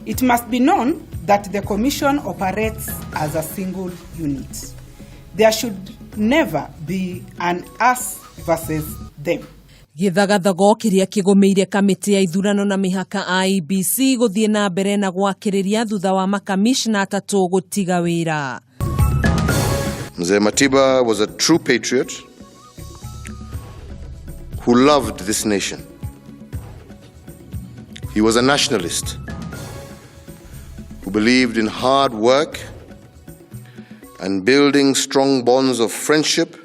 It must be known that the Commission operates as a single unit. There should never be an us versus them. Githagathago kiria kigomeire kamiti ya ithurano na mihaka IEBC guthie na mbere na gwakiriria thutha wa makamishna atatu gutiga wira. Mzee Matiba was a true patriot who loved this nation. He was a nationalist who believed in hard work and building strong bonds of friendship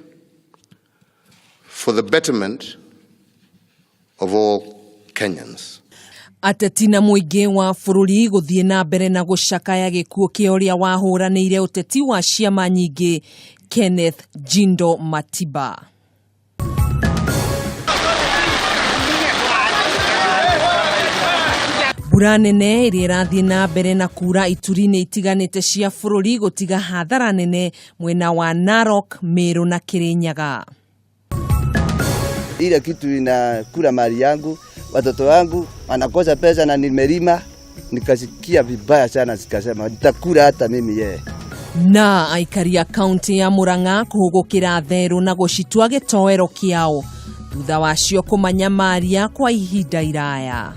for the betterment of all Kenyans. Ateti na muingi wa bururi guthie na mbere na gucakaya gikuo kia uria wahuranire uteti wa ciama nyingi Kenneth Jindo Matiba. Mbura nene iria irathie na mbere na kura ituri-ini itiganite cia bururi gutiga hathara nene mwena wa Narok, Meru na Kirinyaga. Ile kitu inakula mali yangu, watoto wangu wanakosa pesa na nimelima, nikasikia vibaya sana, sikasema nitakula hata mimi yeye. Na aikaria kaunti ya Murang'a kuhugukira theru na gucitwa gitoero kiao thutha wacio kumanyamaria kwa ihinda iraya.